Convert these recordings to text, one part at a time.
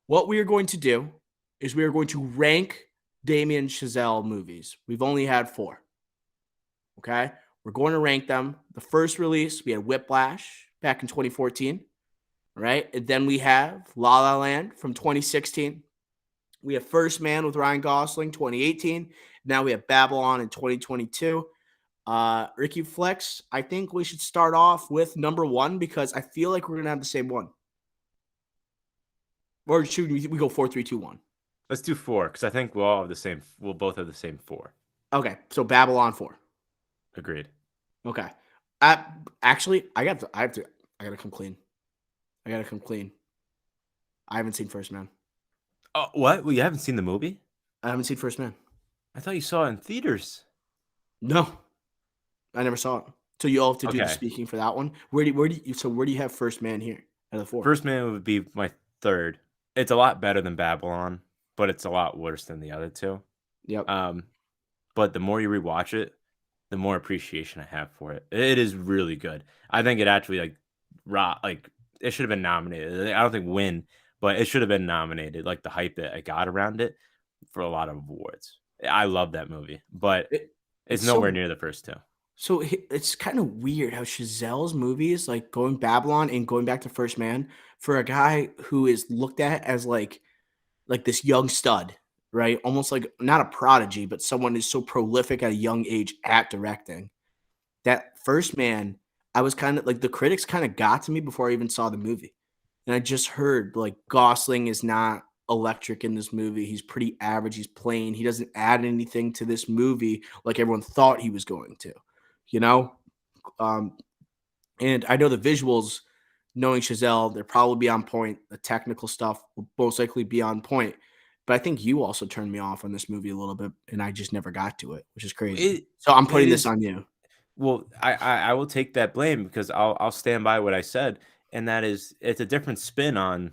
What we are going to do is we are going to rank Damien Chazelle movies. We've only had 4. Okay. We're going to rank them. The first release, we had Whiplash back in 2014. Right. And then we have La La Land from 2016. We have First Man with Ryan Gosling, 2018. Now we have Babylon in 2022. Ricky Flex, I think we should start off with number 1 because I feel like we're going to have the same one. Or should we go 4, 3, 2, 1? Let's do 4 because I think we'll all have the same. We'll both have the same 4. Okay. So Babylon 4. Agreed. Okay. Actually, I got to come clean. I haven't seen First Man. Oh, what? Well, you haven't seen the movie? I haven't seen First Man. I thought you saw it in theaters. No, I never saw it. So you all have to do the Okay. speaking for that one. Where do you have First Man here out of the 4? First Man would be my 3rd. It's a lot better than Babylon, but it's a lot worse than the other 2. Yep. But the more you rewatch it, the more appreciation I have for it. It is really good. I think it actually it should have been nominated. I don't think win, but it should have been nominated. Like the hype that I got around it for a lot of awards. I love that movie, but it's nowhere near the first 2. So it's kind of weird how Chazelle's movies, like going Babylon and going back to First Man, for a guy who is looked at as like this young stud, right? Almost like not a prodigy, but someone who's so prolific at a young age at directing. That First Man, I was kind of like the critics kind of got to me before I even saw the movie. And I just heard like Gosling is not electric in this movie. He's pretty average. He's plain. He doesn't add anything to this movie like everyone thought he was going to, you know? Um, and I know the visuals, knowing Chazelle, they're probably be on point. The technical stuff will most likely be on point. But I think you also turned me off on this movie a little bit, and I just never got to it, which is crazy. So I'm putting this on you. Well, I will take that blame because I'll stand by what I said, and that is it's a different spin on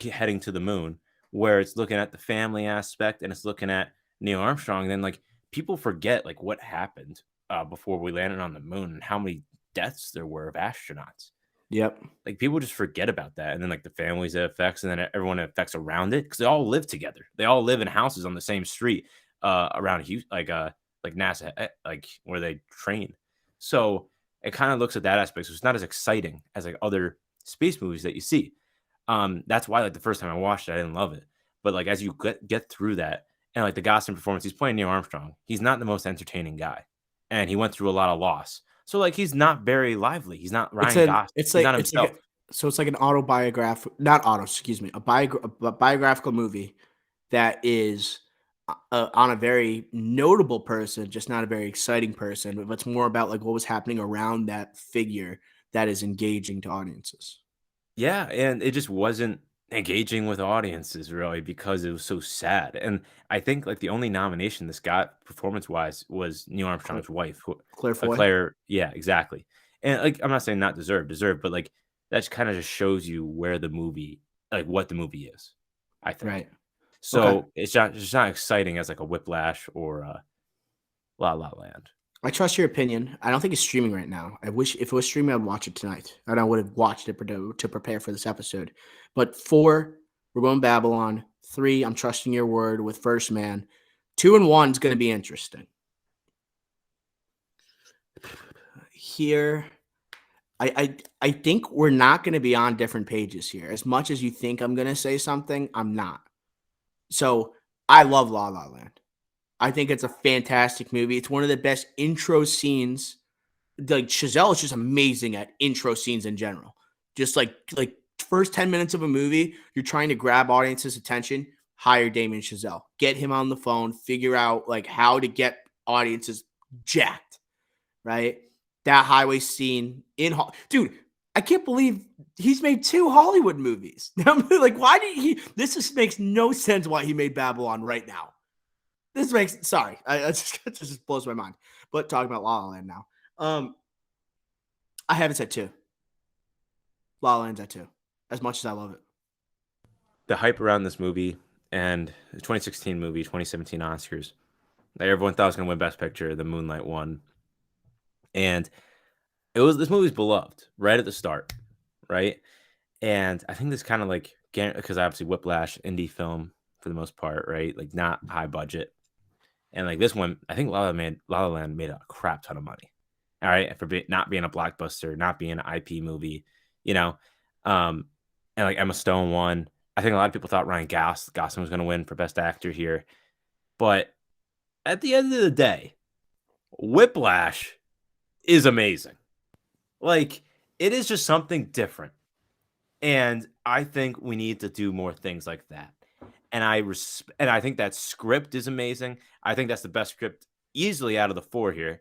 heading to the moon, where it's looking at the family aspect and it's looking at Neil Armstrong. And then like people forget like what happened before we landed on the moon and how many deaths there were of astronauts. Yep. Like people just forget about that, and then like the families it affects, and then everyone it affects around it because they all live together. They all live in houses on the same street around Houston, like NASA, like where they train. So it kind of looks at that aspect. So it's not as exciting as like other space movies that you see. That's why like the first time I watched it, I didn't love it. But like as you get through that, and like the Gosling performance, he's playing Neil Armstrong. He's not the most entertaining guy, and he went through a lot of loss. So like he's not very lively. He's not Ryan Gosling. He's not himself. So it's like an a biographical movie that is on a very notable person, just not a very exciting person. But it's more about like what was happening around that figure that is engaging to audiences. Yeah, and it just wasn't engaging with audiences really because it was so sad. And I think like the only nomination this got performance-wise was Neil Armstrong's wife, Claire Foy. Claire. Yeah, exactly. And like I'm not saying not deserved, but like that kind of just shows you where the movie, like what the movie is. I think. Right. So Okay. it's just not exciting as like a Whiplash or a La La Land. I trust your opinion. I don't think it's streaming right now. I wish if it was streaming, I'd watch it tonight, and I would have watched it to prepare for this episode. But 4, we're going Babylon. 3, I'm trusting your word with First Man. 2 and 1 is going to be interesting. Here, I think we're not going to be on different pages here. As much as you think I'm going to say something, I'm not. So I love La La Land. I think it's a fantastic movie. It's one of the best intro scenes. Like Chazelle is just amazing at intro scenes in general. Just like first 10 minutes of a movie, you're trying to grab audience's attention, hire Damien Chazelle. Get him on the phone, figure out like how to get audiences jacked, right? That highway scene dude, I can't believe he's made 2 Hollywood movies. Like, why did he? Makes no sense why he made Babylon right now. It just blows my mind. But talking about La La Land now, I have it at 2. La La Land's at 2. As much as I love it, The hype around this movie and the 2016 movie, 2017 Oscars, like everyone thought was going to win Best Picture. The Moonlight won, and this movie's beloved right at the start, right? And I think this kind of like because obviously Whiplash, indie film for the most part, right? Like not high budget. And like this one, I think La La Land made a crap ton of money. All right, for not being a blockbuster, not being an IP movie, you know, um, and like Emma Stone won. I think a lot of people thought Ryan Gosling was going to win for Best Actor here, but at the end of the day, Whiplash is amazing. Like it is just something different, and I think we need to do more things like that. And I think that script is amazing. I think that's the best script easily out of the four here.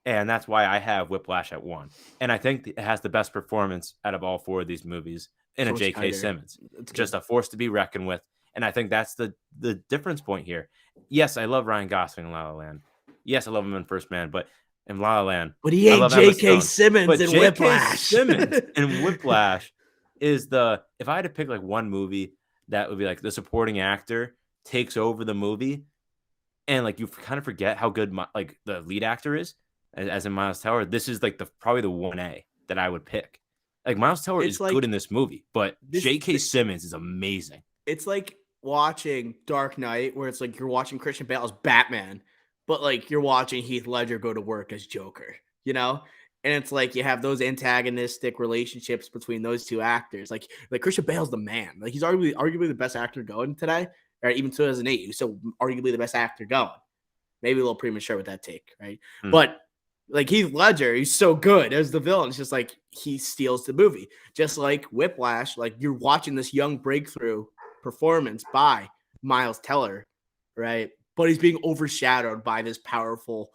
And that's why I have Whiplash at 1. And I think it has the best performance out of all four of these movies in a So much J.K. tighter. Simmons. It's good. Just a force to be reckoned with. And I think that's the difference point here. Yes, I love Ryan Gosling in La La Land. Yes, I love him in First Man, but in La La Land, But he I ain't love Emma J.K. Stone. Simmons But in J.K. Whiplash. Simmons in Whiplash is if I had to pick like one movie that would be like the supporting actor takes over the movie, and like you kind of forget how good like the lead actor is, as in Miles Teller. This is like probably the 1A that I would pick. Like Miles Teller is It's good like in this movie, but this. J.K. Simmons is amazing. It's like watching Dark Knight, where it's like you're watching Christian Bale as Batman, but like you're watching Heath Ledger go to work as Joker, you know? And it's like you have those antagonistic relationships between those two actors. Like Christian Bale's the man. Like he's arguably the best actor going today, or even 2008. He's still arguably the best actor going. Maybe a little premature with that take, right? Hmm. But like Heath Ledger, he's so good as the villain. It's just like he steals the movie. Just like Whiplash, like you're watching this young breakthrough performance by Miles Teller, right? But he's being overshadowed by this powerful,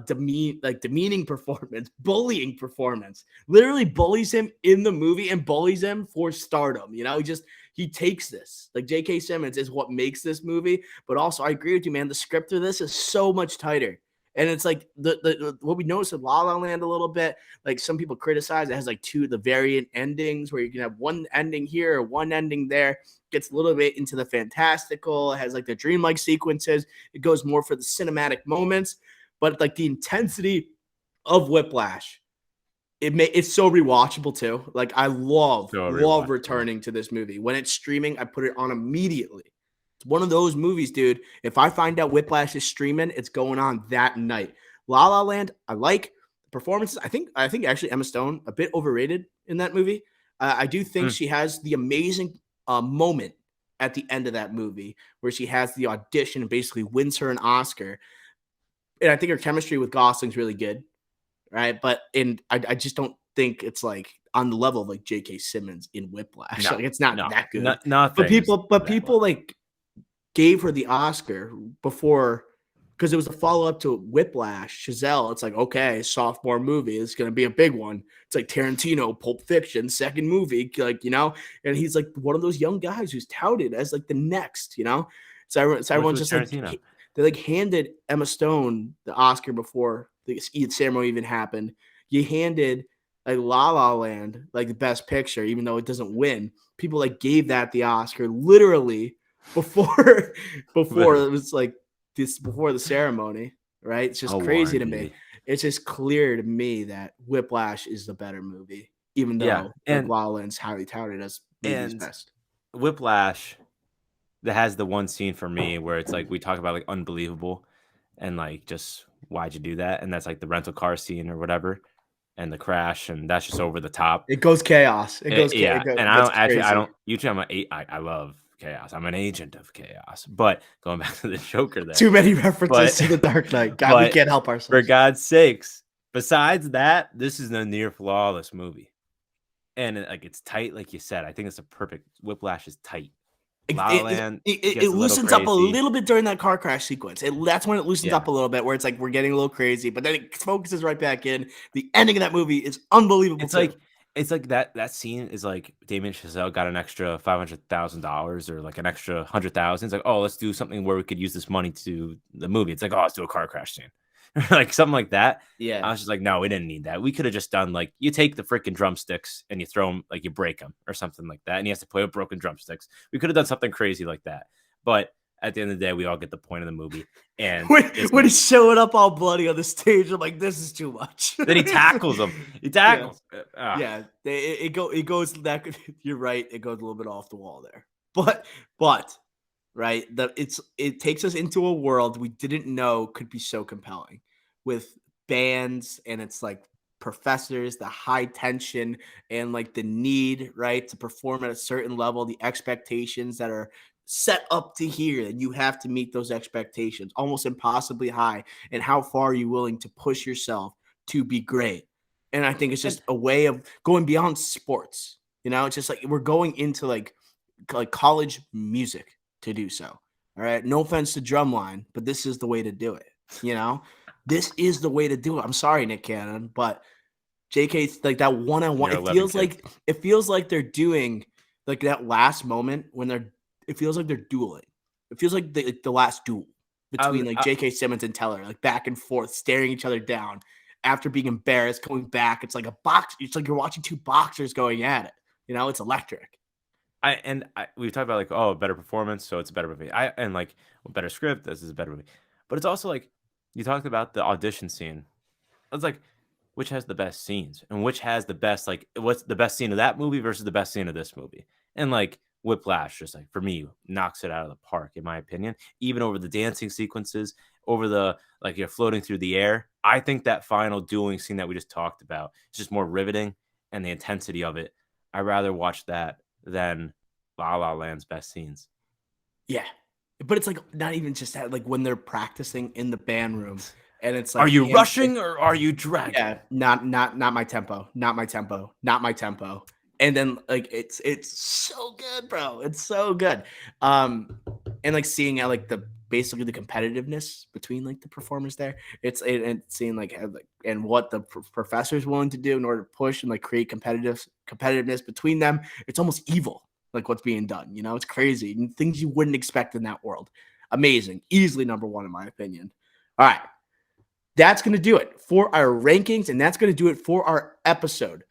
demeaning performance, bullying performance. Literally bullies him in the movie and bullies him for stardom. You know, he takes this. Like J.K. Simmons is what makes this movie. But also, I agree with you, man. The script of this is so much tighter. And it's like the what we noticed in La La Land a little bit, like some people criticize it has like the variant endings where you can have one ending here or one ending there. Gets a little bit into the fantastical. It has like the dreamlike sequences. It goes more for the cinematic moments, but like the intensity of Whiplash, it's so rewatchable too. Like I love So rewatchable. returning to this movie. When it's streaming, I put it on immediately. It's one of those movies, dude. If I find out Whiplash is streaming, it's going on that night. La La Land, I like the performances. I think actually Emma Stone a bit overrated in that movie. I do think she has the amazing moment at the end of that movie where she has the audition and basically wins her an Oscar. And I think her chemistry with Gosling's really good, right? But I just don't think it's like on the level of like J.K. Simmons in Whiplash. No, Like it's not no, that good. nothing. But people like gave her the Oscar before because it was a follow up to Whiplash. Chazelle, it's like, okay, sophomore movie. It's going to be a big one. It's like Tarantino, Pulp Fiction, second movie, like, you know, and he's like one of those young guys who's touted as like the next, you know? So everyone's just Tarantino? like, they like handed Emma Stone the Oscar before the ceremony even happened. You handed like La La Land, like the best picture, even though it doesn't win. People like gave that the Oscar literally before it was like this before the ceremony, right? It's just crazy Warren to me. Beatty. It's just clear to me that Whiplash is the better movie, even Yeah, though like La La Land's highly touted as maybe his and best. Whiplash that has the one scene for me where it's like we talk about like unbelievable and like just why'd you do that? And that's like the rental car scene or whatever and the crash, and that's just over the top. It goes chaos. It goes Yeah, and it gets crazy. usually I love chaos. I'm an agent of chaos. But going back to the Joker there. Too many references But to the Dark Knight. God, we can't help for ourselves. God's sakes, besides that, this is a near flawless movie. And like it's tight, like you said. I think it's a perfect Whiplash is tight. La La Land It loosens up a little bit during that car crash sequence. That's when it loosens up a little bit, where it's like we're getting a little crazy, but then it focuses right back in. The ending of that movie is unbelievable. It's like that scene is like Damien Chazelle got an extra $500,000 or like an extra 100,000. It's like, oh, let's do something where we could use this money to the movie. It's like, oh, let's do a car crash scene. Like something like that. Yeah. I was just like, no, we didn't need that. We could have just done like you take the freaking drumsticks and you throw them, like you break them or something like that. And he has to play with broken drumsticks. We could have done something crazy like that. But at the end of the day, we all get the point of the movie. And it's When he's showing up all bloody on the stage, I'm like, this is too much. then he tackles him. He Yeah. tackles. Yeah, it goes that you're right. It goes a little bit off the wall there, but right, it takes us into a world we didn't know could be so compelling with bands, and it's like professors, the high tension and like the need right to perform at a certain level, the expectations that are set up to here, and you have to meet those expectations, almost impossibly high, and how far are you willing to push yourself to be great. And I think it's And just a way of going beyond sports. It's just like we're going into like college music to do so. All right. No offense to Drumline, but this is the way to do it. You know, this is the way to do it. I'm sorry, Nick Cannon, but JK's like that one on one. you're 11 kids. It feels like they're doing like that last moment when it feels like they're dueling. It feels like the last duel between like J.K. Simmons and Teller, like back and forth, staring each other down after being embarrassed, coming back. It's like a box. It's like you're watching two boxers going at it. It's electric. We've talked about like, oh, better performance, so it's a better movie. And like, well, better script, this is a better movie. But it's also like you talked about the audition scene. It's like which has the best scenes and which has the best, like, what's the best scene of that movie versus the best scene of this movie. And like Whiplash, just like for me, knocks it out of the park, in my opinion, even over the dancing sequences, over the like you're floating through the air. I think that final dueling scene that we just talked about is just more riveting, and the intensity of it. I'd rather watch that than La La Land's best scenes. Yeah. But it's like not even just that, like when they're practicing in the band room and it's Are like you hands. rushing or are you dragging? Yeah, not my tempo, not my tempo, not my tempo. And then like it's so good, bro. It's so good. And like seeing how like the basically the competitiveness between like the performers there. And seeing like how, like and what the professor's willing to do in order to push and like create competitiveness between them. It's almost evil, like what's being done. It's crazy. And things you wouldn't expect in that world. Amazing. Easily number one in my opinion. All right. That's going to do it for our rankings, and that's going to do it for our episode.